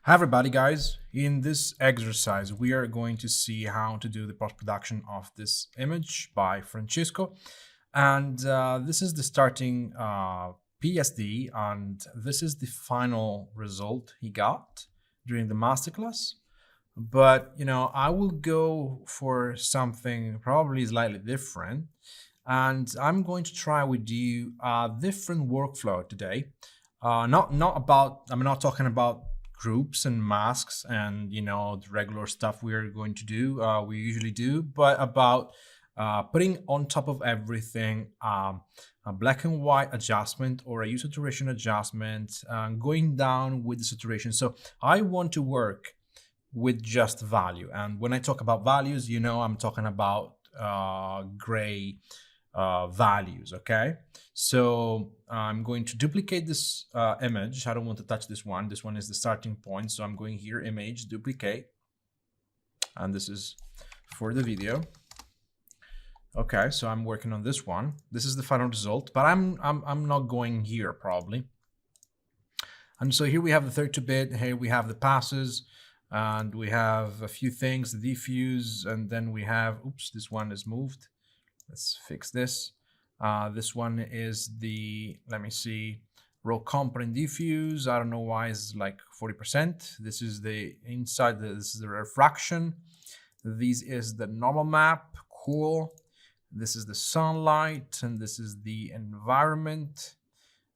Hi everybody guys, in this exercise we are going to see how to do the post-production of this image by Francesco, and this is the starting PSD, and this is the final result he got during the masterclass. But I will go for something probably slightly different, and I'm going to try with you a different workflow today. Not about, I'm not talking about groups and masks and the regular stuff we are going to do, we usually do, but about putting on top of everything a black and white adjustment or a hue saturation adjustment, going down with the saturation. So I want to work with just value, and when I talk about values, I'm talking about gray values. Okay, so I'm going to duplicate this image. I don't want to touch this one. This one is the starting point, so I'm going here, image, duplicate, and this is for the video. Okay, so I'm working on this one. This is the final result, but I'm not going here probably. And so here we have the 32-bit. Here we have the passes, and we have a few things, the diffuse, and then we have, oops, this one is moved. Let's fix this. This one is the, let me see, row component diffuse. I don't know why it's like 40%. This is the inside, this is the refraction. This is the normal map, cool. This is the sunlight, and this is the environment.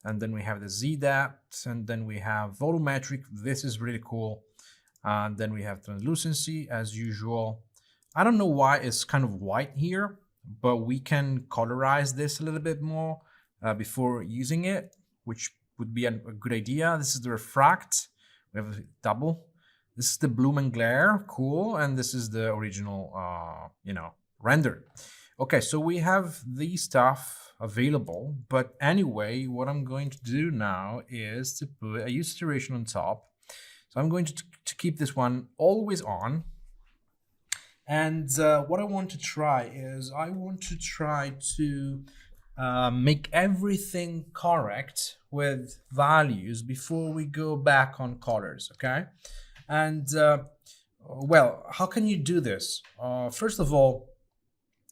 And then we have the Z-depth, and then we have volumetric. This is really cool. And then we have translucency as usual. I don't know why it's kind of white here, but we can colorize this a little bit more before using it, which would be a good idea. This is the refract. We have a double. This is the bloom and glare, cool. And this is the original, render. Okay, so we have these stuff available, but anyway, what I'm going to do now is to put a hue saturation on top. So I'm going to keep this one always on. And what I want to try is I want to try to make everything correct with values before we go back on colors, okay? And well, how can you do this? First of all,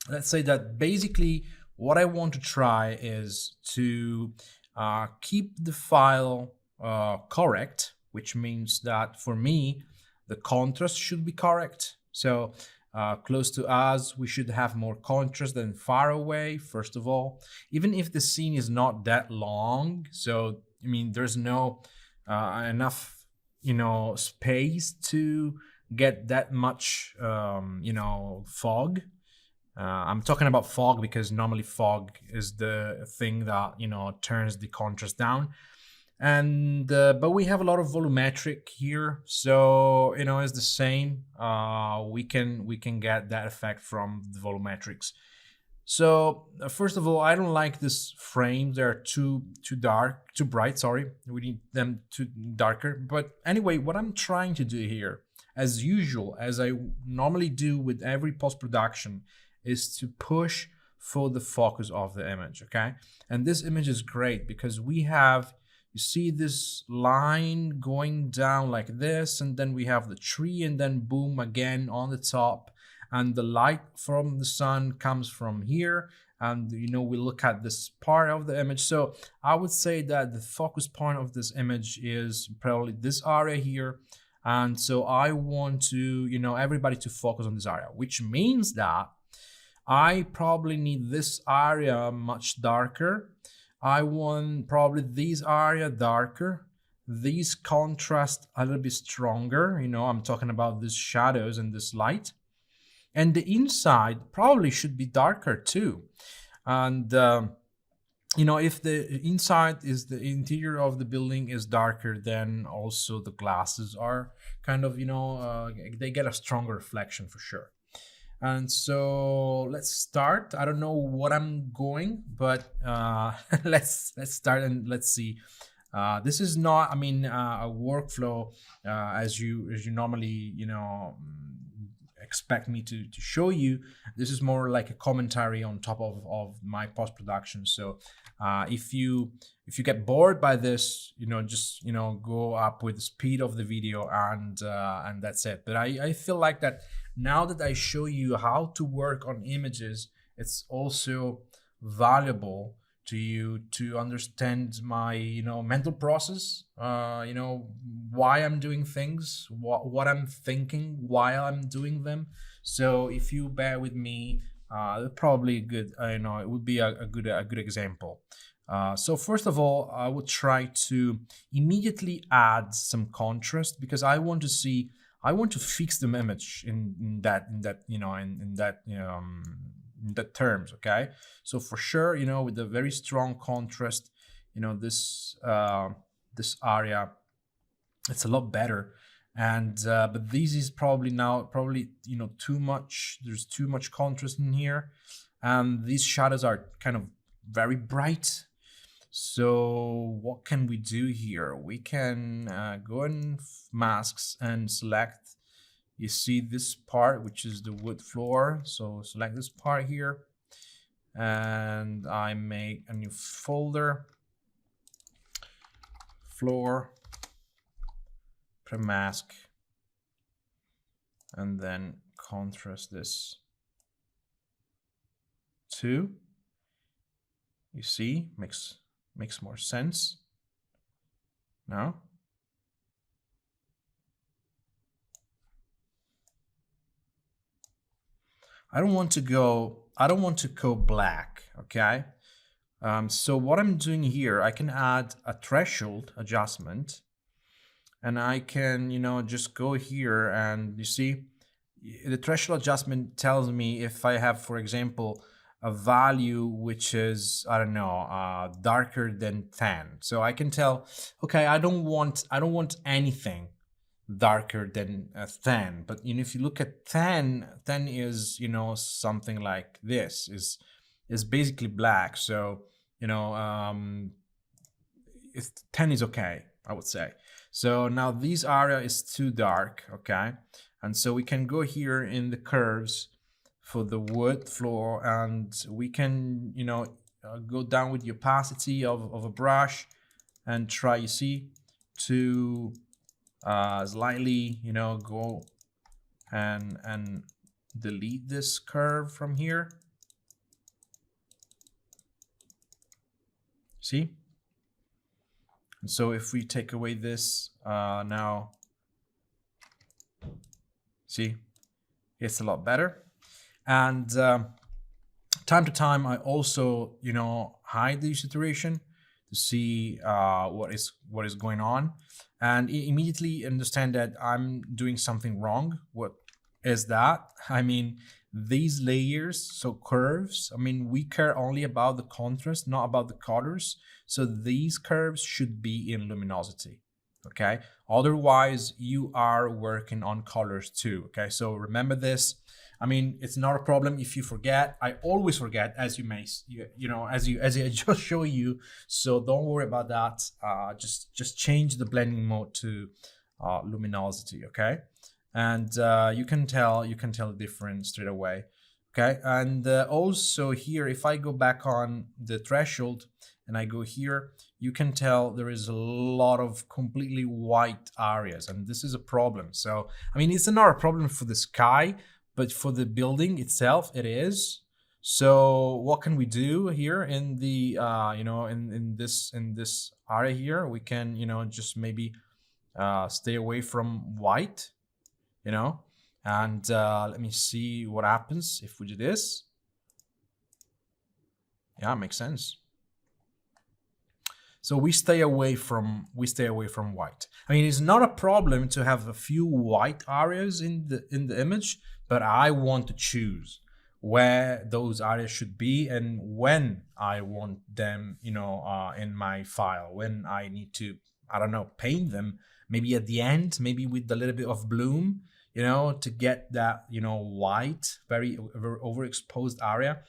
let's say that basically what I want to try is to keep the file correct, which means that for me, the contrast should be correct. So close to us, we should have more contrast than far away, first of all, even if the scene is not that long. So, I mean, there's no enough, space to get that much, fog. I'm talking about fog because normally fog is the thing that, turns the contrast down. And but we have a lot of volumetric here, so it's the same. We can get that effect from the volumetrics. So first of all, I don't like this frame. They're too dark, too bright. Sorry, we need them to darker. But anyway, what I'm trying to do here, as usual, as I normally do with every post-production, is to push for the focus of the image. Okay, and this image is great because we have, you see this line going down like this, and then we have the tree, and then boom again on the top, and the light from the sun comes from here, and we look at this part of the image. So I would say that the focus point of this image is probably this area here, and so I want to everybody to focus on this area, which means that I probably need this area much darker. I want probably this area darker, these contrast a little bit stronger. I'm talking about these shadows and this light. And the inside probably should be darker too. And, if the inside is the interior of the building is darker, then also the glasses are kind of, they get a stronger reflection for sure. And so let's start. I don't know what I'm going, but let's start and let's see. This is not, a workflow as you normally expect me to show you. This is more like a commentary on top of my post-production. So if you get bored by this, just go up with the speed of the video, and that's it. But I feel like that now that I show you how to work on images, it's also valuable to you to understand my mental process, why I'm doing things, what I'm thinking while I'm doing them. So if you bear with me, probably good, it would be a good example. So first of all, I would try to immediately add some contrast, because I want to fix the image in that terms. Okay, so for sure, with a very strong contrast, this area, it's a lot better. And but this is probably too much. There's too much contrast in here, and these shadows are kind of very bright. So what can we do here? We can go in masks and select, you see this part, which is the wood floor. So select this part here, and I make a new folder, floor, pre-mask, and then contrast this too. You see, makes more sense now. I don't want to go black. Okay, so what I'm doing here, I can add a threshold adjustment, and I can just go here, and you see the threshold adjustment tells me if I have, for example, a value which is, I don't know, darker than 10. So I can tell, okay, I don't want anything darker than 10. But if you look at 10 is something like this, is basically black. So 10 is okay, I would say. So now this area is too dark. Okay, and so we can go here in the curves for the wood floor, and we can go down with the opacity of a brush and try, you see, to slightly go and delete this curve from here. See? And so if we take away this now, see, it's a lot better. And time to time, I also hide the saturation to see what is going on, and immediately understand that I'm doing something wrong. What is that? I mean, these layers, so curves, I mean, we care only about the contrast, not about the colors. So these curves should be in luminosity. Okay, otherwise you are working on colors too. Okay, so remember this. I mean, it's not a problem if you forget. I always forget, as you may, as I just show you. So don't worry about that. Just change the blending mode to luminosity. Okay, and you can tell the difference straight away. Okay, and also here, if I go back on the threshold and I go here, you can tell there is a lot of completely white areas, and this is a problem. So I mean, it's not a problem for the sky, but for the building itself, it is. So what can we do here in the in this area here? We can just maybe stay away from white, and let me see what happens if we do this. Yeah, it makes sense. So we stay away from white. I mean, it's not a problem to have a few white areas in the image, but I want to choose where those areas should be and when I want them, in my file, when I need to, I don't know, paint them, maybe at the end, maybe with a little bit of bloom, to get that, white, very overexposed area.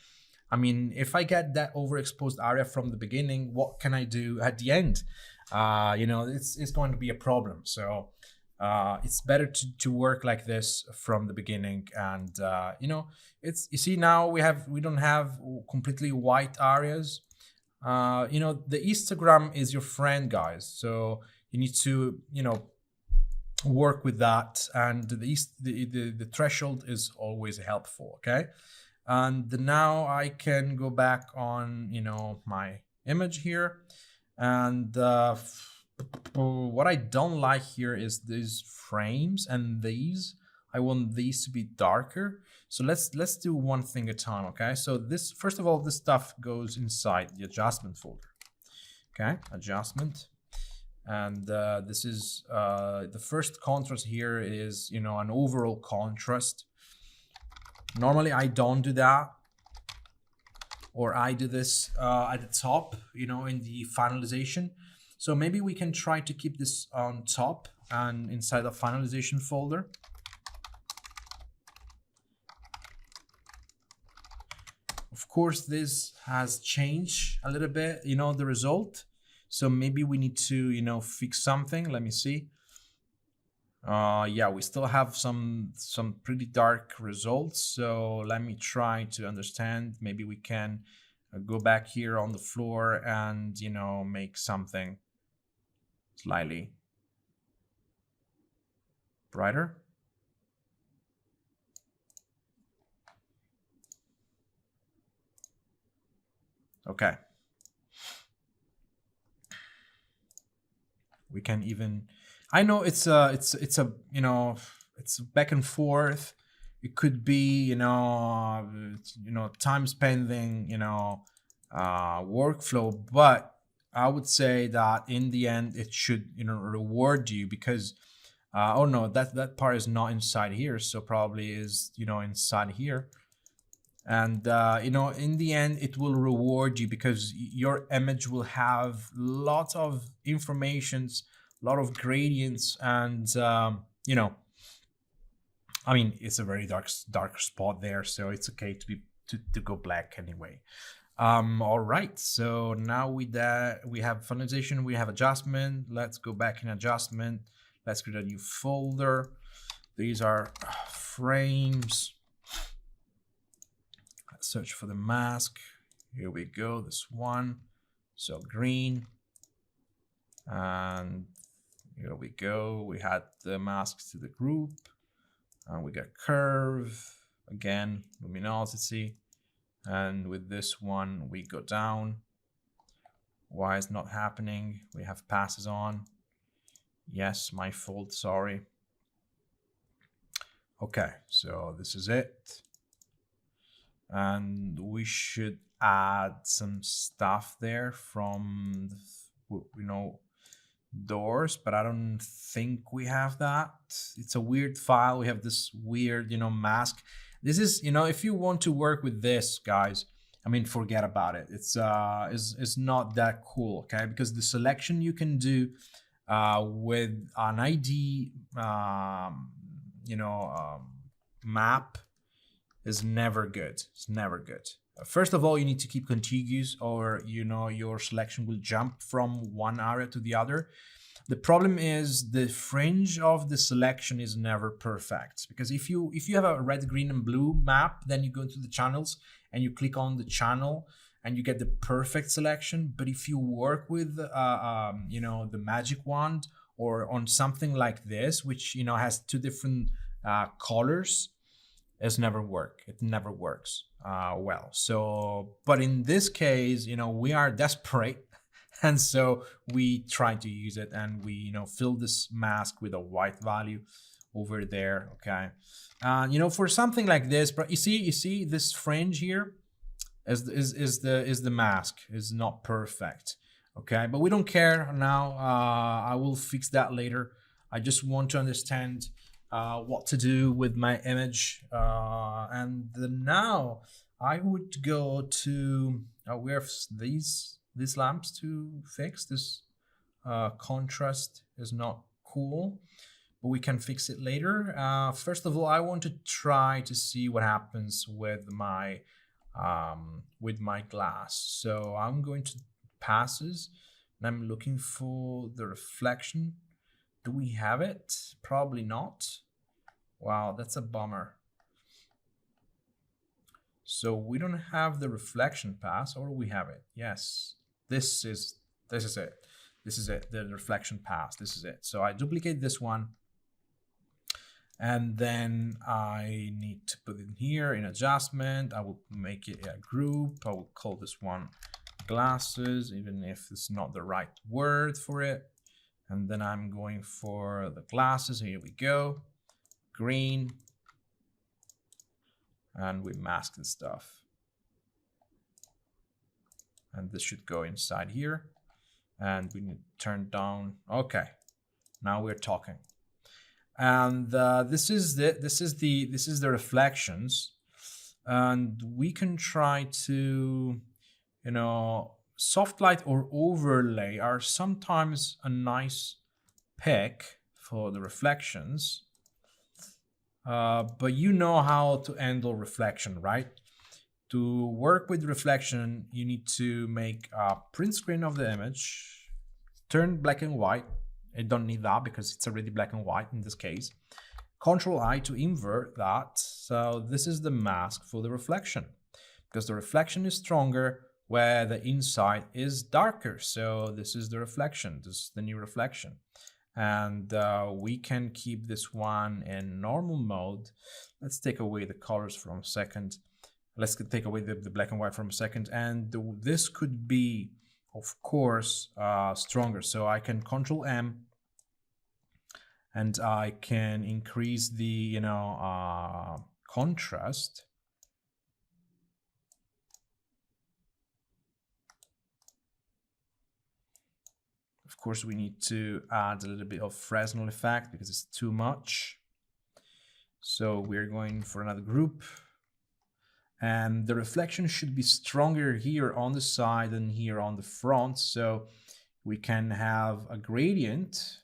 I mean, if I get that overexposed area from the beginning, what can I do at the end? It's going to be a problem. So It's better to work like this from the beginning. And it's, you see, now we don't have completely white areas. The histogram is your friend, guys, so you need to work with that. And the threshold is always helpful. Okay. And now I can go back on my image here. And what I don't like here is these frames and these. I want these to be darker. So let's do one thing at a time. Okay, so this, first of all, this stuff goes inside the adjustment folder. Okay, adjustment. And this is the first contrast here is an overall contrast. Normally I don't do that, or I do this at the top, in the finalization. So maybe we can try to keep this on top and inside the finalization folder. Of course, this has changed a little bit, the result. So maybe we need to, fix something. Let me see. Yeah, we still have some pretty dark results. So let me try to understand. Maybe we can go back here on the floor and make something slightly brighter. Okay. We can even, I know it's a it's back and forth. It could be time spending workflow, but I would say that in the end it should reward you, because oh no, that part is not inside here, so probably is inside here. And in the end it will reward you, because your image will have lots of informations, a lot of gradients, and I mean, it's a very dark spot there, so it's okay to go black anyway. All right, so now we have finalization, we have adjustment. Let's go back in adjustment. Let's create a new folder. These are frames. Let's search for the mask. Here we go, this one. So green. And here we go. We had the masks to the group. And we got curve. Again, luminosity. And with this one, we go down. Why is not happening? We have passes on. Yes, my fault, sorry. Okay, so this is it. And we should add some stuff there from, doors, but I don't think we have that. It's a weird file. We have this weird, mask. This is, if you want to work with this, guys, I mean, forget about it. It's not that cool, okay? Because the selection you can do with an ID, map is never good. It's never good. First of all, you need to keep contiguous, or your selection will jump from one area to the other. The problem is the fringe of the selection is never perfect, because if you have a red, green, and blue map, then you go into the channels and you click on the channel and you get the perfect selection. But if you work with the magic wand, or on something like this, which has two different colors, it never works well. So, but in this case, we are desperate, and so we try to use it, and we fill this mask with a white value over there. Okay, for something like this, but you see this fringe here is the mask is not perfect. Okay, but we don't care now. I will fix that later. I just want to understand what to do with my image, and now I would go to we have these lamps to fix. This contrast is not cool, but we can fix it later. First of all, I want to try to see what happens with my glass. So I'm going to passes, and I'm looking for the reflection. Do we have it? Probably not. Wow, that's a bummer. So we don't have the reflection pass, or we have it. Yes, this is it. This is it, the reflection pass. This is it. So I duplicate this one, and then I need to put it here in adjustment. I will make it a group. I will call this one glasses, even if it's not the right word for it. And then I'm going for the glasses. Here we go. Green. And we mask the stuff. And this should go inside here. And we need to turn down. Okay, now we're talking. And this is the reflections. And we can try to, you know, soft light or overlay are sometimes a nice pick for the reflections. But you know how to handle reflection, right? To work with reflection, you need to make a print screen of the image, turn black and white. I don't need that because it's already black and white in this case. Control I to invert that. So this is the mask for the reflection, because the reflection is stronger where the inside is darker. So this is the reflection. This is the new reflection. And we can keep this one in normal mode. Let's take away the colors from a second. Let's take away the black and white from a second. And this could be, of course, stronger. So I can Control M, and I can increase the, contrast. Of course, we need to add a little bit of Fresnel effect because it's too much. So we're going for another group. And the reflection should be stronger here on the side than here on the front. So we can have a gradient.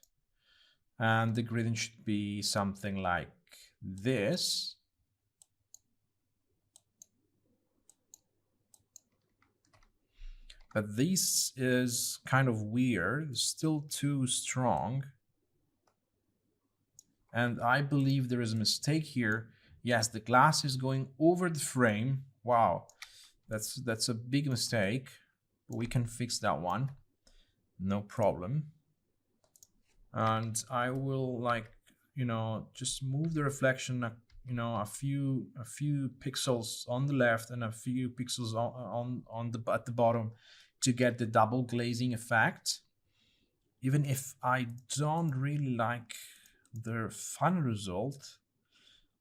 And the gradient should be something like this. But this is kind of weird, it's still too strong. And I believe there is a mistake here. Yes, the glass is going over the frame. Wow, that's a big mistake. But we can fix that one, no problem. And I will, like, just move the reflection, a few pixels on the left and a few pixels at the bottom to get the double glazing effect. Even if I don't really like the final result,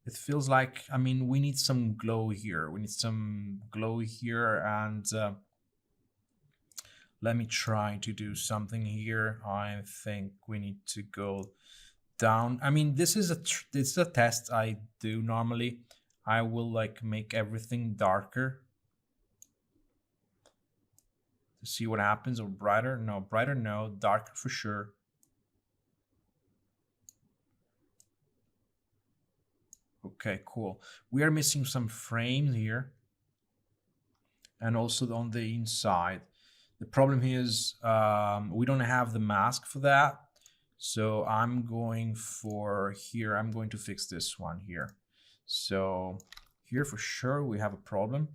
it feels like, we need some glow here. We need some glow here, and let me try to do something here. I think we need to go down. This is a test I do normally. I will make everything darker to see what happens. Or brighter. No, brighter no, darker for sure. Okay, cool. We are missing some frames here, and also on the inside. The problem is we don't have the mask for that. So I'm going for here. I'm going to fix this one here. So here for sure we have a problem.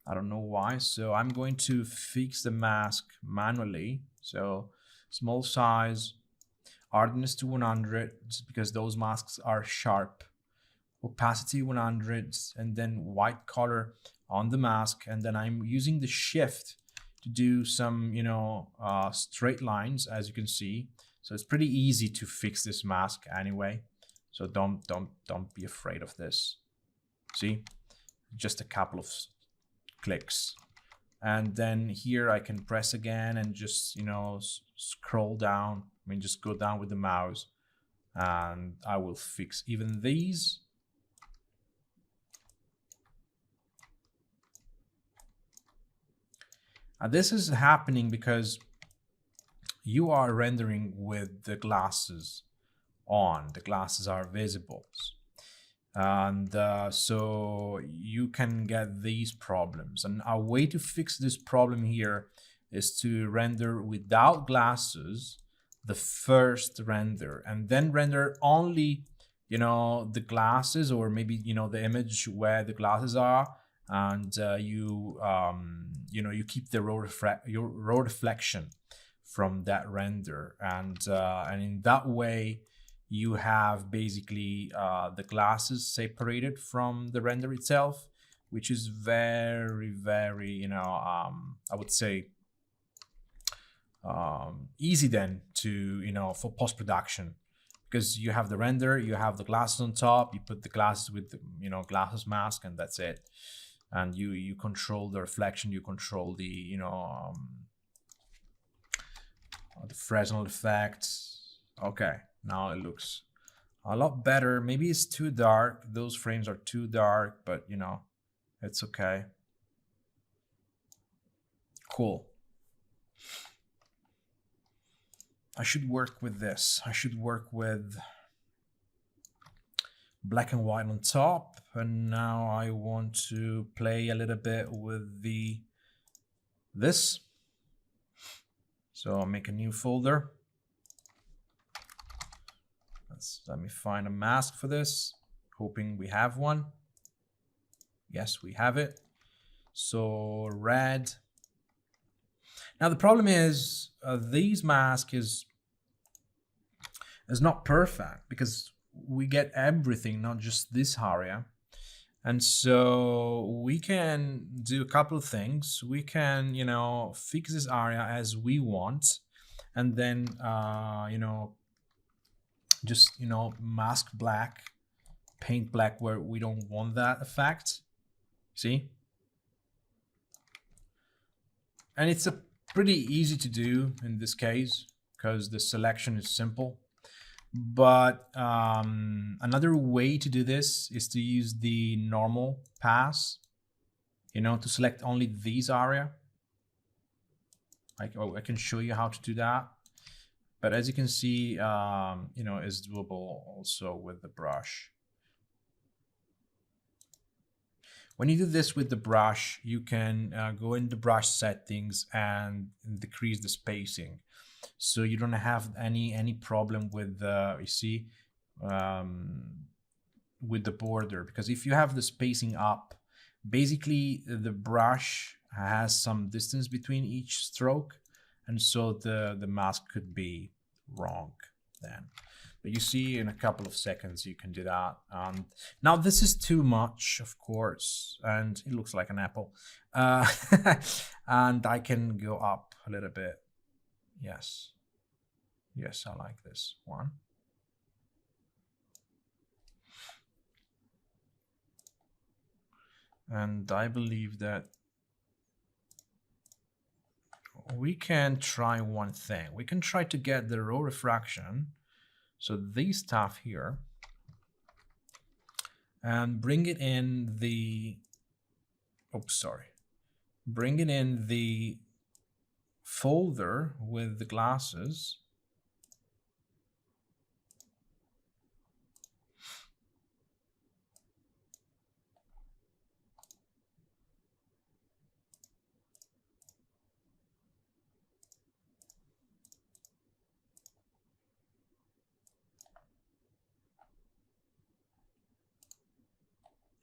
I don't know why. So I'm going to fix the mask manually. So small size, hardness to 100, because those masks are sharp. Opacity 100, and then white color on the mask. And then I'm using the shift to do some, straight lines, as you can see. So it's pretty easy to fix this mask anyway. So don't be afraid of this. See, just a couple of clicks. And then here I can press again and just, scroll down. Just go down with the mouse, and I will fix even these. This is happening because you are rendering with the glasses on. The glasses are visible. And so you can get these problems. And a way to fix this problem here is to render without glasses, the first render and then render only, you know, the glasses, or maybe, you know, the image where the glasses are, and you know, you keep the your raw reflection from that render, and in that way you have basically the glasses separated from the render itself, which is very, you know, I would say easy then to, you know, for post-production, because you have the render, you have the glasses on top, you put the glasses with the, you know, glasses mask, and that's it. And you control the reflection, you control the, you know, the Fresnel effect. Okay, now it looks a lot better. Maybe it's too dark, those frames are too dark, but you know, it's okay. Cool. I should work with this. I should work with black and white on top, and now I want to play a little bit with this. So I'll make a new folder. Let me find a mask for this, hoping we have one. Yes, we have it. So red. Now the problem is these mask is not perfect, because we get everything, not just this area. And so we can do a couple of things. We can, you know, fix this area as we want, and then you know, just, you know, mask black, paint black where we don't want that effect. See? And it's a pretty easy to do in this case, because the selection is simple. But another way to do this is to use the normal pass, you know, to select only these area. I can show you how to do that. But as you can see, you know, it's doable also with the brush. When you do this with the brush, you can go into brush settings and decrease the spacing, so you don't have any problem with you see, with the border, because if you have the spacing up, basically the brush has some distance between each stroke, and so the mask could be wrong then. But you see, in a couple of seconds you can do that. Now this is too much, of course, and it looks like an apple. And I can go up a little bit. Yes, I like this one. And I believe that we can try one thing. We can try to get the raw refraction, so this stuff here, and bring it in the, bring it in the folder with the glasses.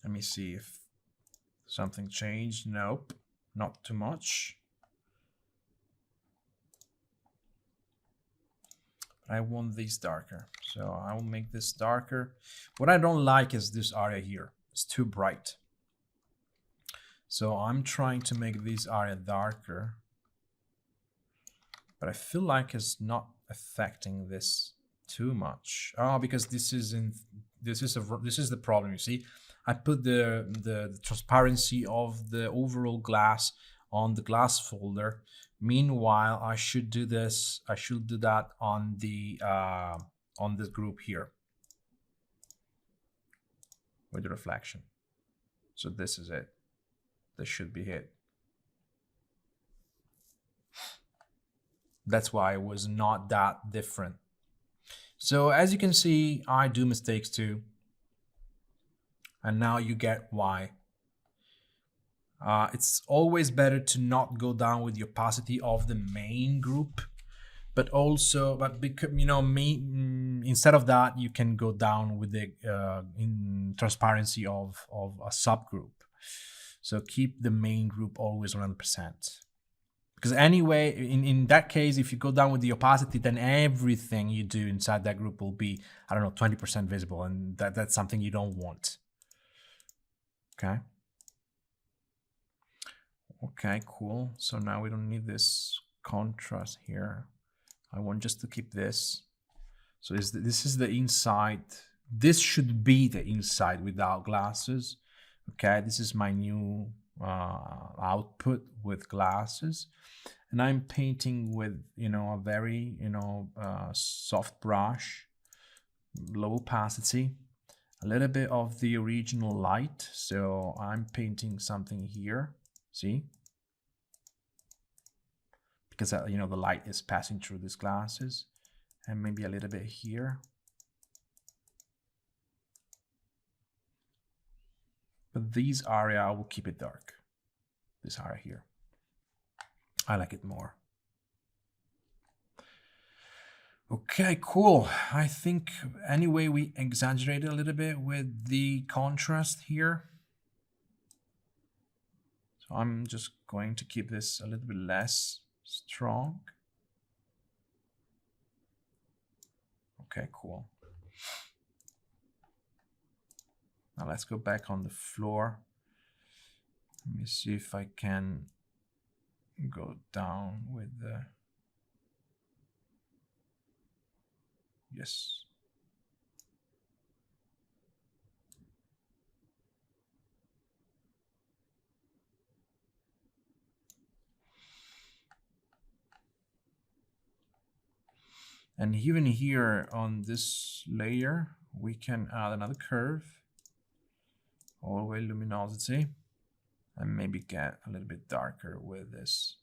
Let me see if something changed. Nope, not too much. I want this darker, so I will make this darker. What I don't like is this area here. It's too bright. So I'm trying to make this area darker, but I feel like it's not affecting this too much. Oh, because this is the problem. You see, I put the transparency of the overall glass on the glass folder. Meanwhile, I should do this. I should do that on this group here with the reflection. So this is it. This should be it. That's why it was not that different. So as you can see, I do mistakes too. And now you get why. It's always better to not go down with the opacity of the main group, but also, but because instead of that, you can go down with the in transparency of a subgroup. So keep the main group always 100%. Because anyway, in that case, if you go down with the opacity, then everything you do inside that group will be, I don't know, 20% visible, and that's something you don't want. Okay. Okay, cool. So now we don't need this contrast here. I want just to keep this. So this is the inside. This should be the inside without glasses. Okay, this is my new output with glasses, and I'm painting with a very soft brush, low opacity, a little bit of the original light. So I'm painting something here. See, because the light is passing through these glasses, and maybe a little bit here. But this area, I will keep it dark. This area here, I like it more. Okay, cool. I think anyway we exaggerated a little bit with the contrast here. So I'm just going to keep this a little bit less strong. Okay, cool. Now let's go back on the floor. Let me see if I can go down with the... Yes. And even here on this layer, we can add another curve, always luminosity, and maybe get a little bit darker with this.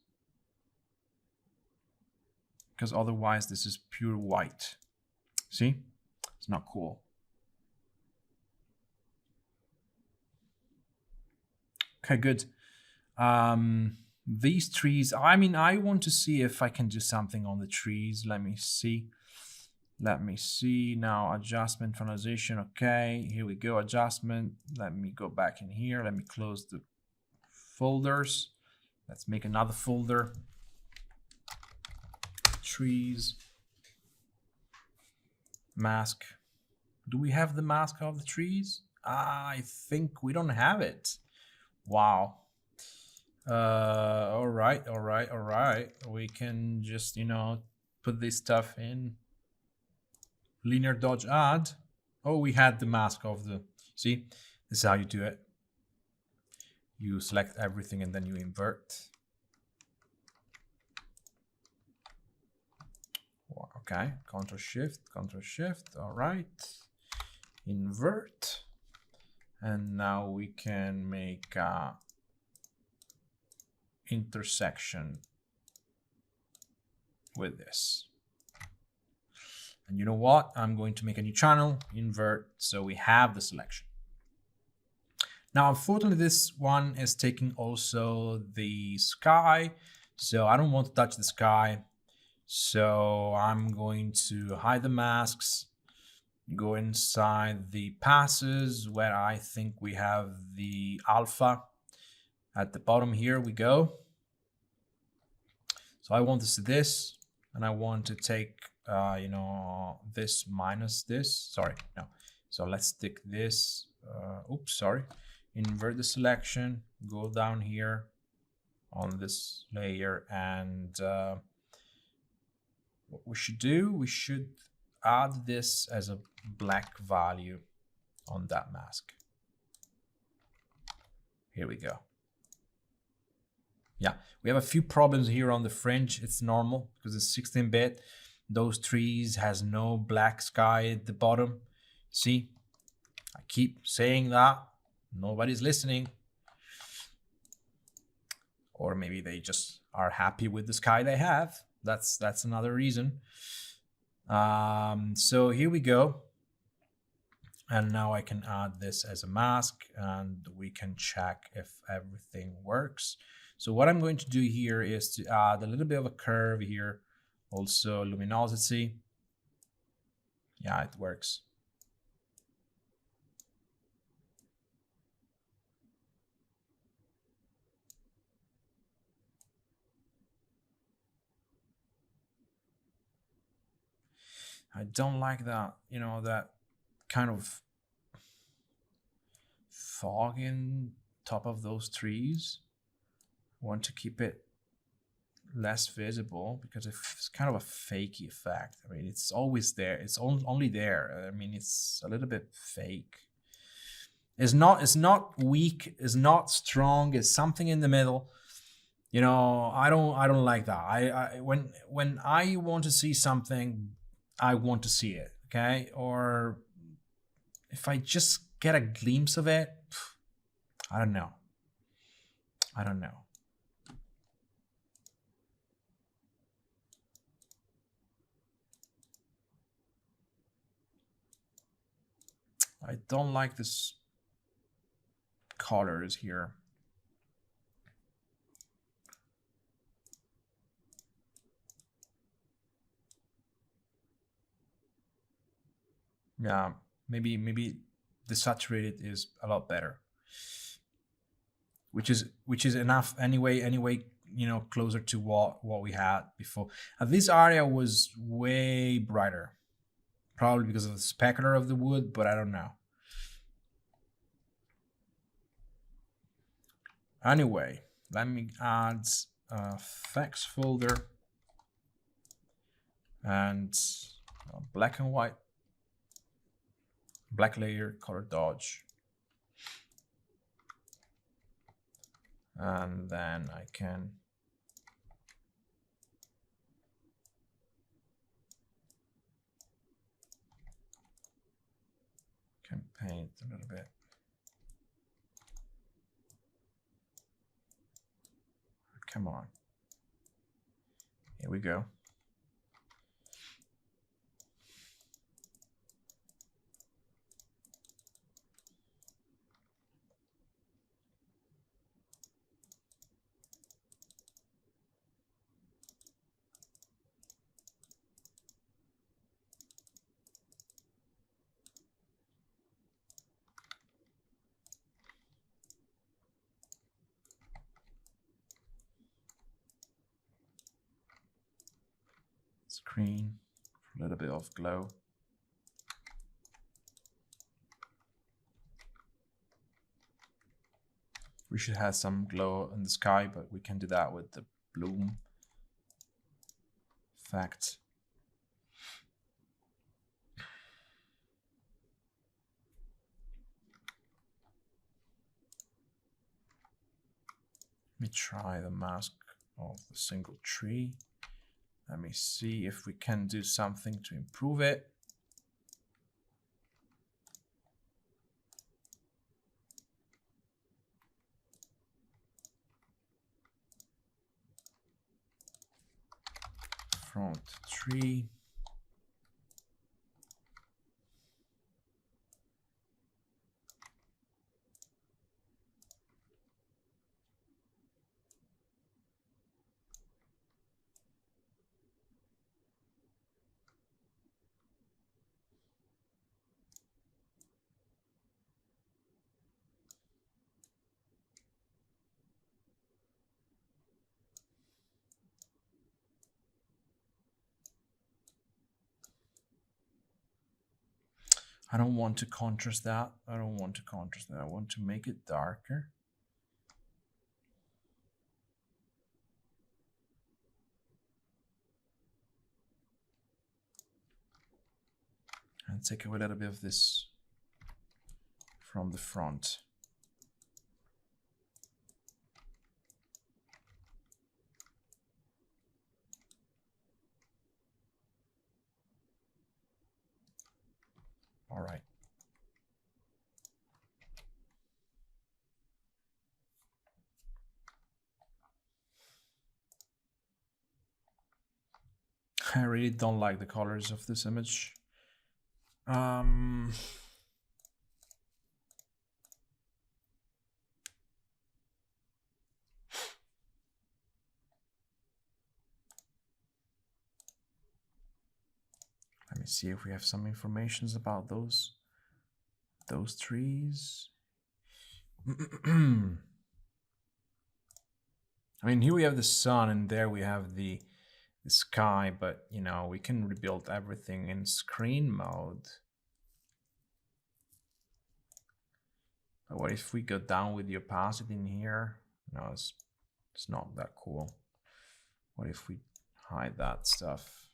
Because otherwise this is pure white. See? It's not cool. Okay, good. These trees, I want to see if I can do something on the trees. Let me see. Now, adjustment, finalization. Okay, here we go, adjustment. Let me go back in here. Let me close the folders. Let's make another folder. Trees. Mask. Do we have the mask of the trees? I think we don't have it. Wow. All right. We can just, put this stuff in linear dodge add. Oh, we had the mask of the, see, this is how you do it. You select everything and then you invert. Okay, Control Shift. All right, invert. And now we can make a intersection with this. And you know what? I'm going to make a new channel, invert, so we have the selection. Now, unfortunately, this one is taking also the sky, so I don't want to touch the sky. So I'm going to hide the masks, go inside the passes where I think we have the alpha. At the bottom here we go. So I want to see this, and I want to take, this minus this. Sorry, no. So let's take this. Invert the selection, go down here on this layer, and what we should do, we should add this as a black value on that mask. Here we go. Yeah, we have a few problems here on the fringe. It's normal because it's 16-bit. Those trees has no black sky at the bottom. See, I keep saying that. Nobody's listening. Or maybe they just are happy with the sky they have. That's another reason. So here we go. And now I can add this as a mask and we can check if everything works. So what I'm going to do here is to add a little bit of a curve here Also luminosity. Yeah, it works. I don't like that, that kind of fog in top of those trees. I want to keep it less visible because it's kind of a fakey effect. I mean, it's always there. It's only there. I mean, it's a little bit fake. It's not weak. It's not strong. It's something in the middle. I don't like that. When I want to see something, I want to see it. Okay, or if I just get a glimpse of it, I don't know. I don't know. I don't like this colors here. Yeah, maybe the saturated is a lot better, which is enough anyway, closer to what we had before. This area was way brighter, probably because of the specular of the wood, but I don't know. Anyway, let me add a effects folder and black and white, black layer, color dodge. And then I can paint a little bit. Come on. Here we go. Screen, a little bit of glow. We should have some glow in the sky, but we can do that with the bloom effect. Let me try the mask of the single tree. Let me see if we can do something to improve it. Front tree. I don't want to contrast that. I want to make it darker. And take a little bit of this from the front. All right. I really don't like the colors of this image. me see if we have some informations about those trees. I mean, here we have the sun, and there we have the sky, but you know, we can rebuild everything in screen mode. But what if we go down with the opacity in here? No, it's not that cool. What if we hide that stuff?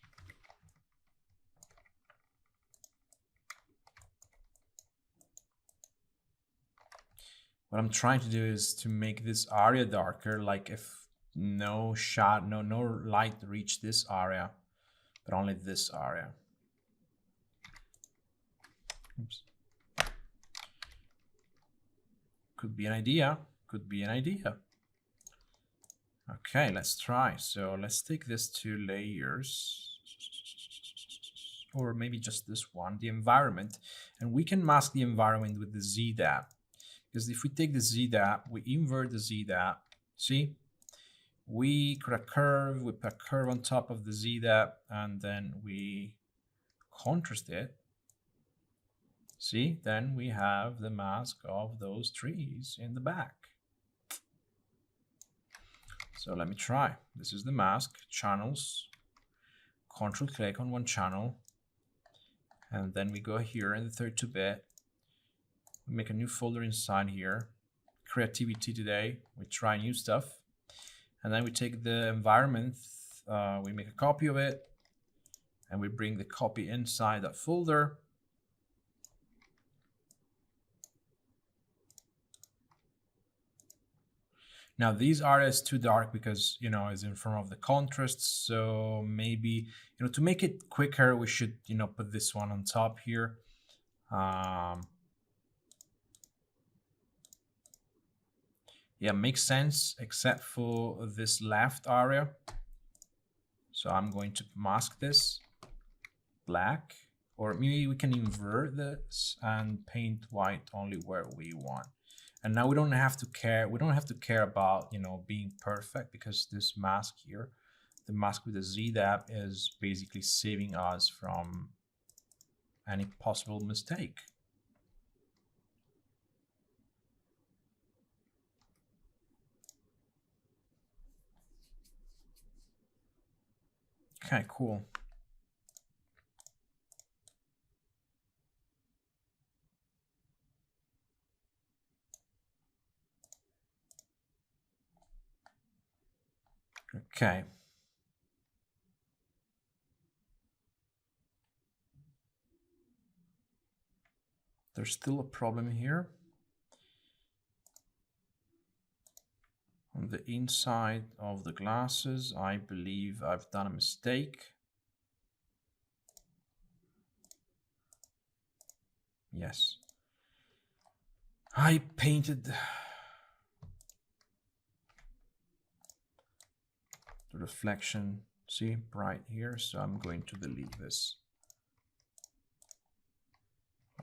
What I'm trying to do is to make this area darker, like if no light reach this area, but only this area. Oops. Could be an idea. Could be an idea. Okay, let's try. So let's take this 2 layers, or maybe just this one, the environment, and we can mask the environment with the ZDAP. Because if we take the ZDAP, we invert the ZDAP, see? We create a curve, we put a curve on top of the ZDAP, and then we contrast it. See, then we have the mask of those trees in the back. So let me try. This is the mask, channels, control click on one channel, and then we go here in the 32-bit. We make a new folder inside here, creativity today. We try new stuff, and then we take the environment, we make a copy of it, and we bring the copy inside that folder. Now these areas too dark because, you know, it's in front of the contrast. So maybe, you know, to make it quicker, we should, you know, put this one on top here. Yeah, makes sense, except for this left area. So I'm going to mask this black, or maybe we can invert this and paint white only where we want. And now we don't have to care. We don't have to care about, you know, being perfect, because this mask here, the mask with the ZDAP, is basically saving us from any possible mistake. Okay, cool. Okay. There's still a problem here. On the inside of the glasses, I believe I've done a mistake. Yes. I painted the reflection, see, bright here, so I'm going to delete this.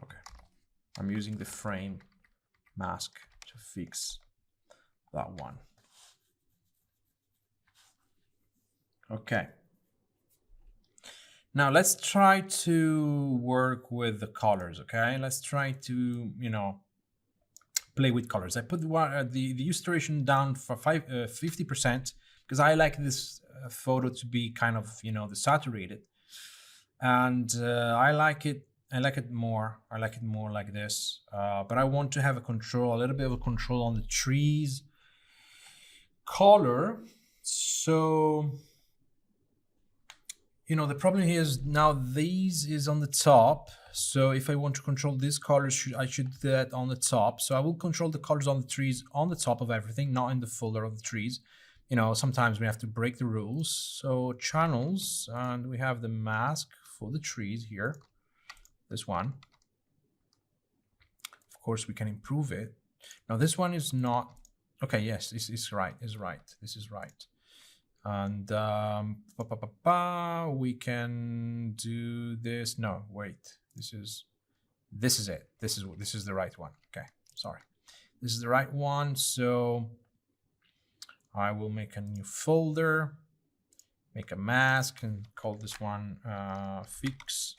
Okay. I'm using the frame mask to fix that one. Okay. Now let's try to work with the colors, okay? Let's try to, you know, play with colors. I put the use saturation down for 50% because I like this photo to be kind of, you know, desaturated, and I like it more. I like it more like this, but I want to have a little bit of a control on the trees color. So, you know, the problem here is now these is on the top. So if I want to control these colors, I should do that on the top. So I will control the colors on the trees on the top of everything, not in the folder of the trees. You know, sometimes we have to break the rules. So channels, and we have the mask for the trees here. This one. Of course, we can improve it. Now this one is not, okay, yes, this is right, this is right. And we can do this. No, wait, this is it. This is the right one. Okay, sorry, this is the right one. So I will make a new folder, make a mask, and call this one fix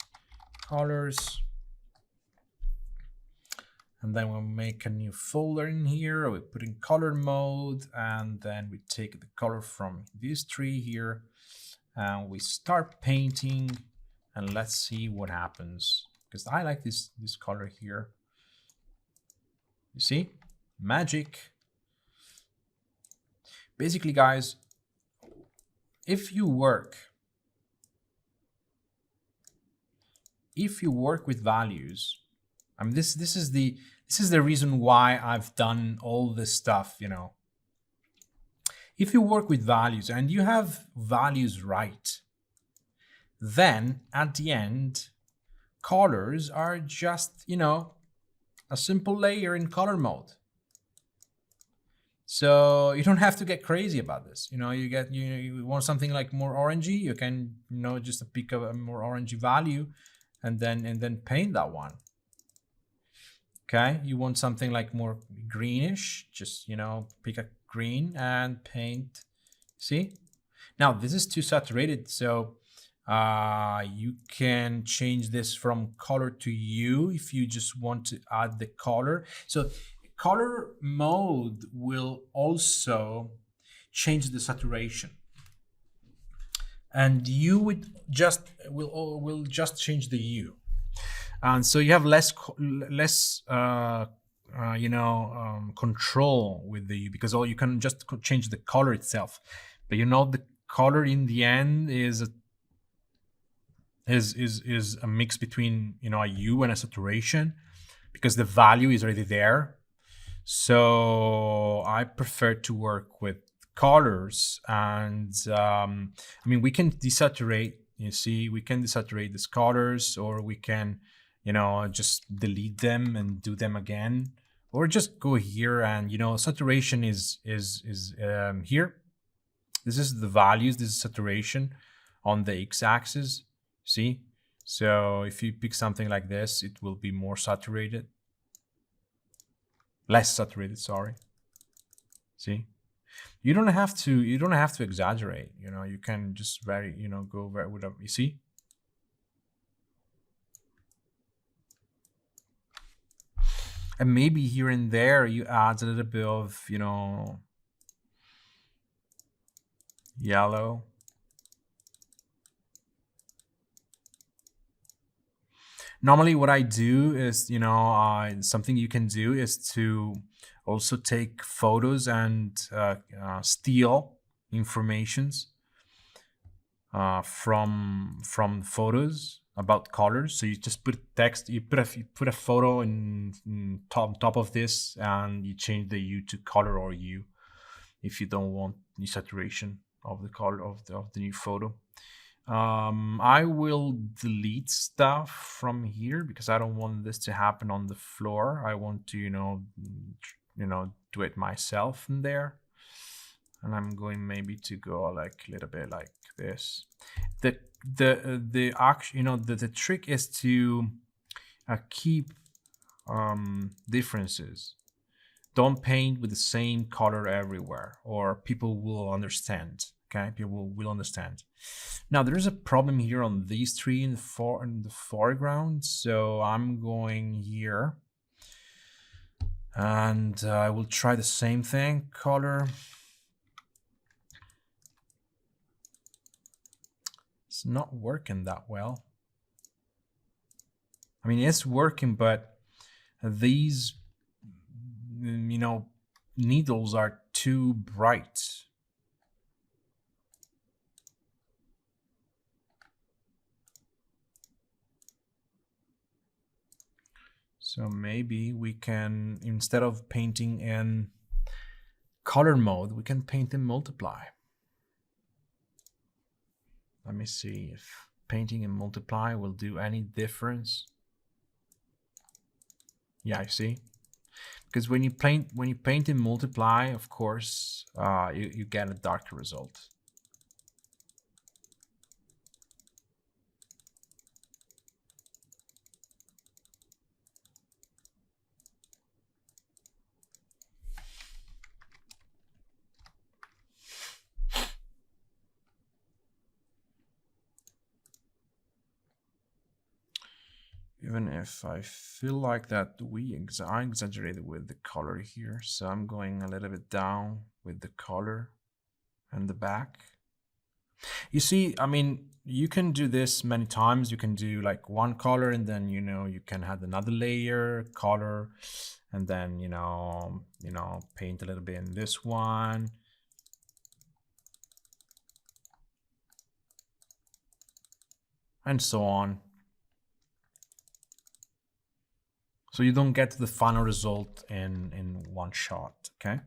colors. And then we'll make a new folder in here. We put in color mode, and then we take the color from this tree here, and we start painting, and let's see what happens. Because I like this color here. You see? Magic. Basically, guys, if you work with values, I mean, this is the reason why I've done all this stuff, you know. If you work with values and you have values right, then at the end, colors are just, you know, a simple layer in color mode. So you don't have to get crazy about this. You know, you want something like more orangey, you can, you know, just pick a more orangey value and then paint that one. Okay, you want something like more greenish, just, you know, pick a green and paint. See? Now this is too saturated, so you can change this from color to hue if you just want to add the color. So color mode will also change the saturation, and you will just change the hue. And so you have less control with the, because all you can just change the color itself, but you know the color in the end is a mix between, you know, a hue and a saturation, because the value is already there. So I prefer to work with colors, and I mean, we can desaturate. You see, we can desaturate these colors, or we can, you know, just delete them and do them again, or just go here and, you know, saturation is here. This is the values. This is saturation on the x-axis. See? So if you pick something like this, it will be more saturated, less saturated. Sorry. See? You don't have to exaggerate. You know, you can just go very whatever. You see? And maybe here and there you add a little bit of, you know, yellow. Normally what I do is, you know, something you can do is to also take photos and steal informations from photos about colors. So you just put text, you put a photo in top of this, and you change the hue to color or hue if you don't want the saturation of the color of the new photo. I will delete stuff from here because I don't want this to happen on the floor. I want to, you know, do it myself in there. And I'm going maybe to go like a little bit like this. The action, you know, the trick is to keep differences. Don't paint with the same color everywhere, or people will understand. Okay, people will understand. Now there is a problem here on these three in the foreground, so I'm going here, and I will try the same thing. Color. It's not working that well. I mean, it's working, but these, you know, needles are too bright. So maybe we can, instead of painting in color mode, we can paint in multiply. Let me see if painting in multiply will do any difference. Yeah, I see. Because when you paint in multiply, of course, you get a darker result. Even if I feel like that I exaggerated with the color here, so I'm going a little bit down with the color and the back. You see, I mean, you can do this many times. You can do like one color and then, you can add another layer, color, and then, paint a little bit in this one. And so on. So you don't get the final result in one shot, okay?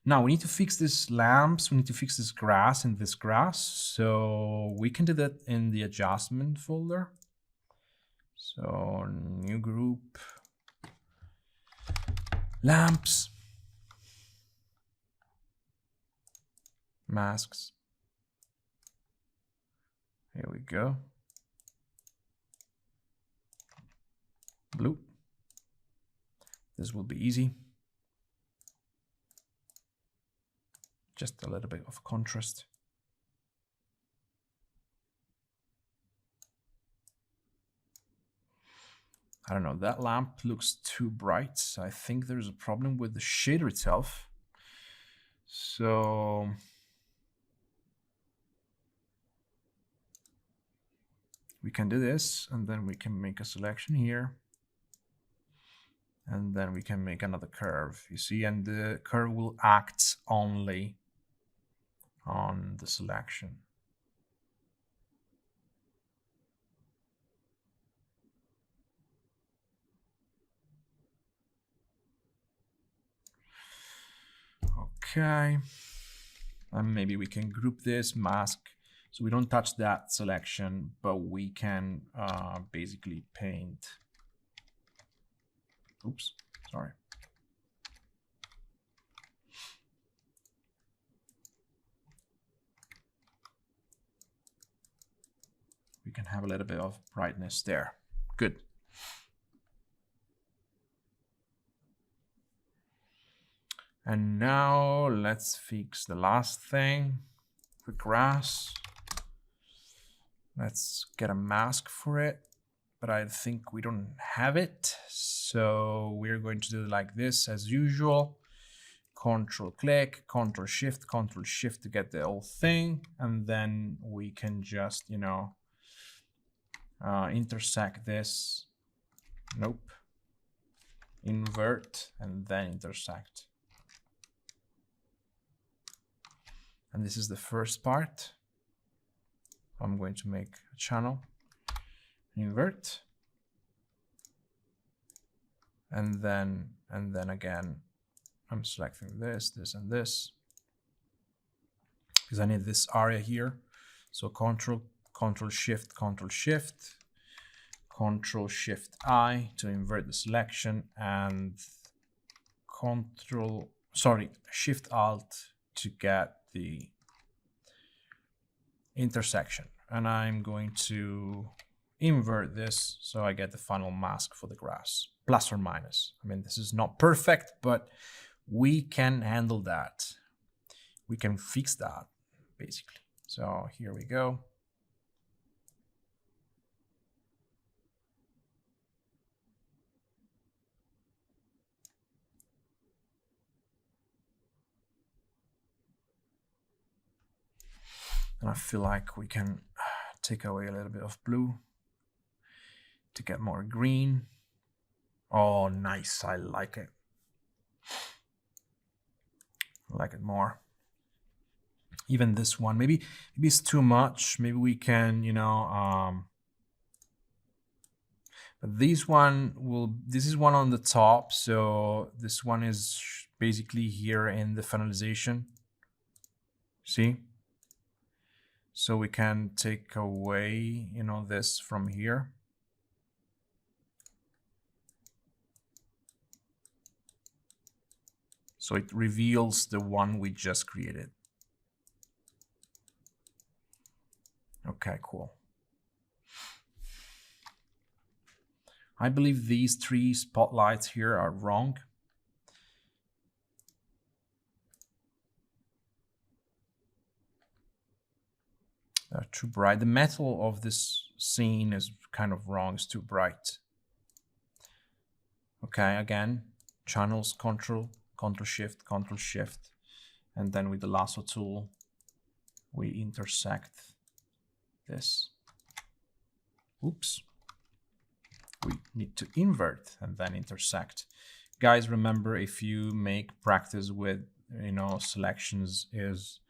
Now we need to fix these lamps, we need to fix this grass and this grass. So we can do that in the adjustment folder. So new group, lamps, masks. Here we go. Blue. This will be easy. Just a little bit of contrast. I don't know, that lamp looks too bright. I think there's a problem with the shader itself. So we can do this, and then we can make a selection here. And then we can make another curve, you see, and the curve will act only on the selection. Okay, and maybe we can group this mask, so we don't touch that selection, but we can basically paint. Oops, sorry. We can have a little bit of brightness there. Good. And now let's fix the last thing, the grass. Let's get a mask for it, but I think we don't have it. So we're going to do it like this as usual. Control click, Control Shift to get the whole thing. And then we can just, intersect this. Nope. Invert and then intersect. And this is the first part. I'm going to make a channel, invert, and then again, I'm selecting this, this, and this, because I need this area here. So Control Shift, Control Shift I to invert the selection, and Shift Alt to get the intersection. And I'm going to invert this so I get the final mask for the grass, plus or minus. I mean, this is not perfect, but we can handle that. We can fix that, basically. So here we go. And I feel like we can take away a little bit of blue to get more green. Oh, nice. I like it. I like it more. Even this one, maybe it's too much. Maybe we can, but this is one on the top. So this one is basically here in the finalization. See? So we can take away, this from here. So it reveals the one we just created. Okay, cool. I believe these 3 spotlights here are wrong. They're too bright. The metal of this scene is kind of wrong. It's too bright. Okay, again, channels, Control Shift, Control Shift, and then with the lasso tool, we intersect this. Oops. We need to invert and then intersect. Guys, remember, if you make practice with, selections is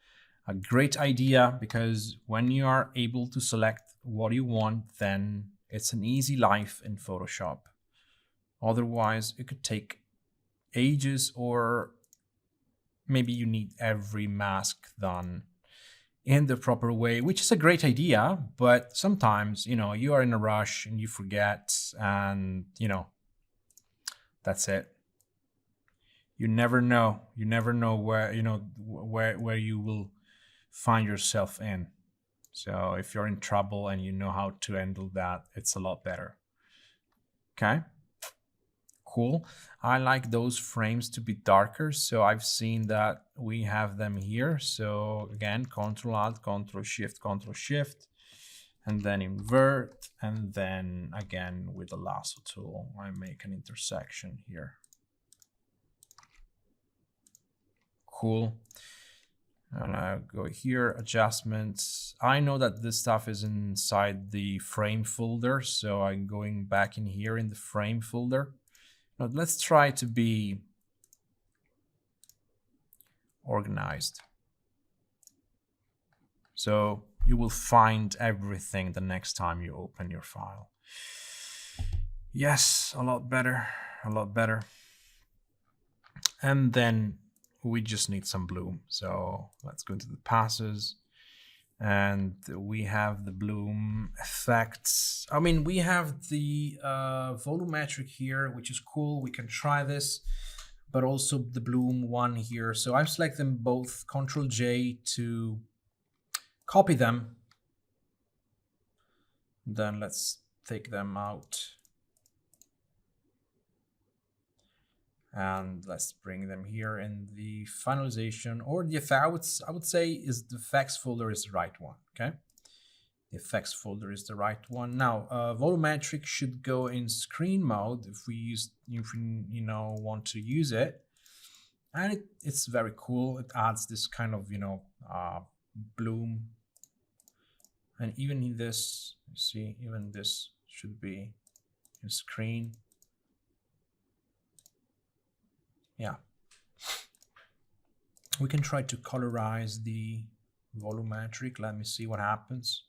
a great idea, because when you are able to select what you want, then it's an easy life in Photoshop. Otherwise, it could take ages, or maybe you need every mask done in the proper way, which is a great idea, but sometimes, you are in a rush and you forget, and, that's it. You never know. You never know where, where you will find yourself in. So if you're in trouble and you know how to handle that, it's a lot better. Okay. Cool. I like those frames to be darker, so I've seen that we have them here. So again, Control Alt, Control Shift, and then invert, and then again with the lasso tool, I make an intersection here. Cool. And I go here, adjustments. I know that this stuff is inside the frame folder, so I'm going back in here in the frame folder. Now let's try to be organized. So you will find everything the next time you open your file. Yes, a lot better, a lot better. And then we just need some bloom. So let's go into the passes, and we have the bloom effects. I mean, we have the volumetric here, which is cool. We can try this, but also the bloom one here. So I've selected them both, Control J to copy them. Then let's take them out. And let's bring them here in the finalization, or the effects. I would say is the effects folder is the right one. Okay, the effects folder is the right one. Now, volumetric should go in screen mode if we want to use it, and it's very cool. It adds this kind of bloom, and even in this, you see, even this should be in screen. Yeah, we can try to colorize the volumetric. Let me see what happens.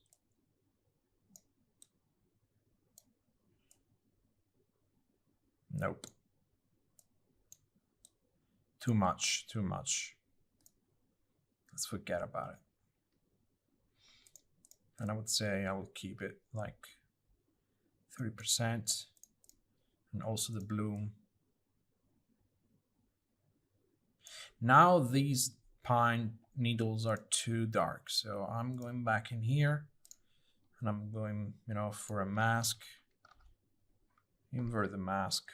Nope. Too much, too much. Let's forget about it. And I would say I will keep it like 30%, and also the bloom. Now these pine needles are too dark, so I'm going back in here, and I'm going, for a mask. Invert the mask.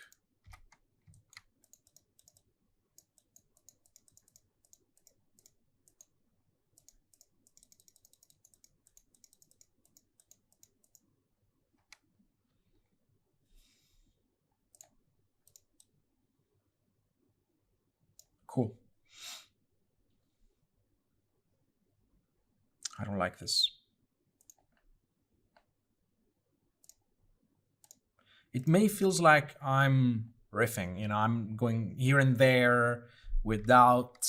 Cool. I don't like this. It may feels like I'm riffing, I'm going here and there without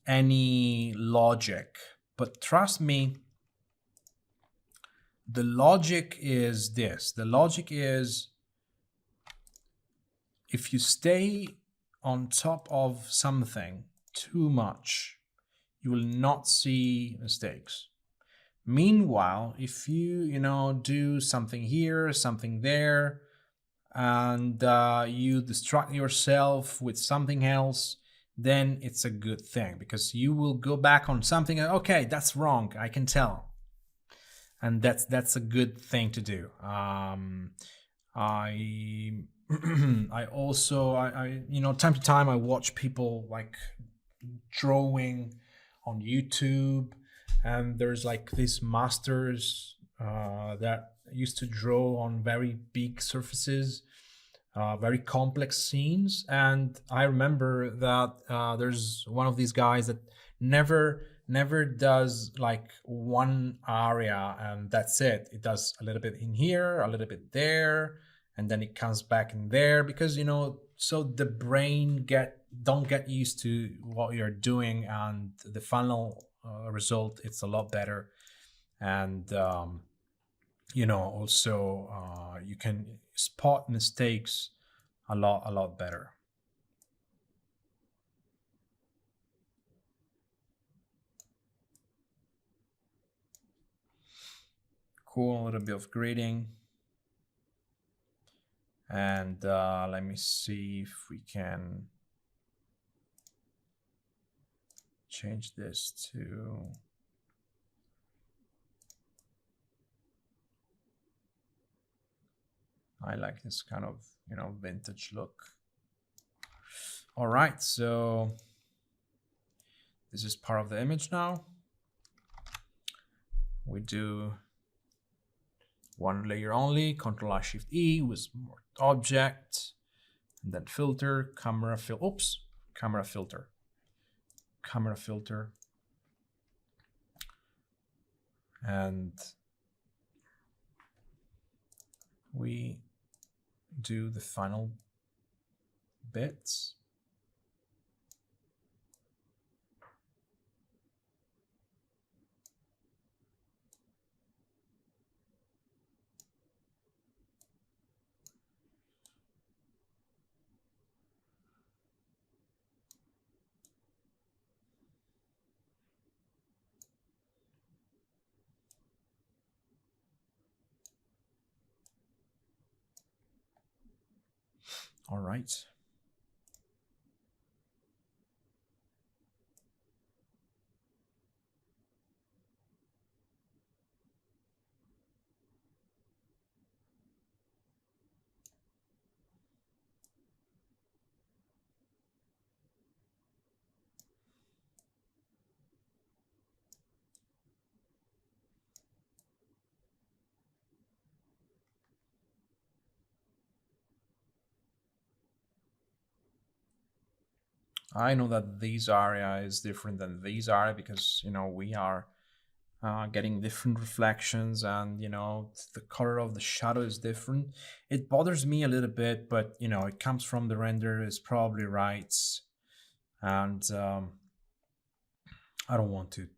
any logic. But trust me, the logic is this. The logic is, if you stay on top of something too much, you will not see mistakes. Meanwhile, if you, do something here, something there, and you distract yourself with something else, then it's a good thing, because you will go back on something and, okay, that's wrong, I can tell. And that's a good thing to do. I also, time to time I watch people like drawing on YouTube, and there's like these masters that used to draw on very big surfaces. very complex scenes. And I remember that there's one of these guys that never does like one area and that's it. It does a little bit in here, a little bit there, and then it comes back in there, because so the brain don't get used to what you're doing, and the final result, it's a lot better. And also you can spot mistakes a lot better. Cool. A little bit of grading. And let me see if we can change this to I like this kind of vintage look. All right, so this is part of the image now. We do one layer only, Control-Shift-E with more object, and then filter, camera filter. And we do the final bits. All right. I know that this area is different than this area because we are getting different reflections, and the color of the shadow is different. It bothers me a little bit, but it comes from the render, is probably right. And I don't want to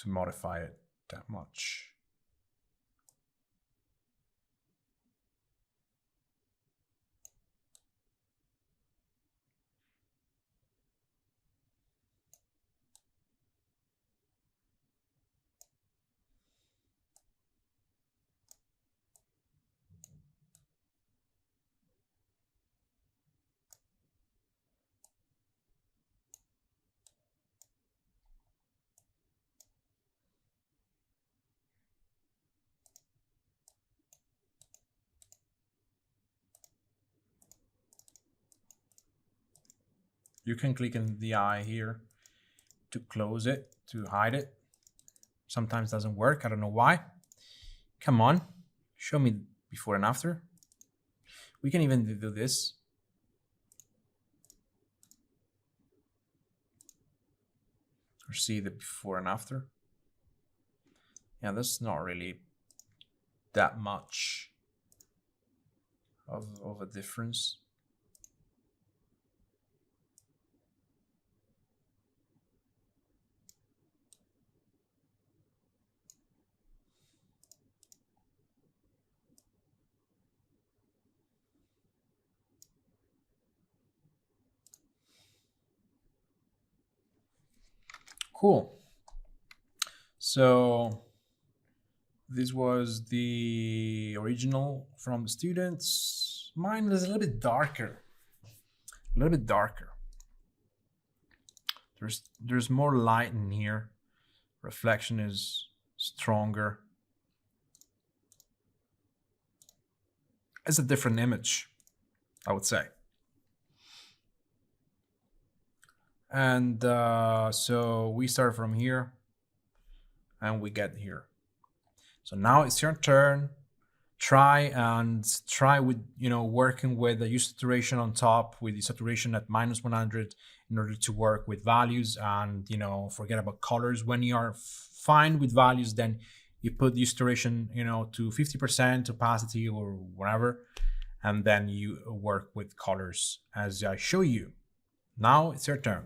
modify it that much. You can click in the eye here to close it, to hide it. Sometimes doesn't work. I don't know why. Come on, show me before and after. We can even do this. Or see the before and after. Yeah, that's not really that much of a difference. Cool. So this was the original from the students. Mine is a little bit darker. A little bit darker. There's more light in here. Reflection is stronger. It's a different image, I would say. And so we start from here and we get here. So now it's your turn. try with working with the hue saturation on top, with the saturation at -100, in order to work with values, and forget about colors. When you are fine with values, then you put the saturation to 50% opacity or whatever, and then you work with colors as I show you. Now it's your turn.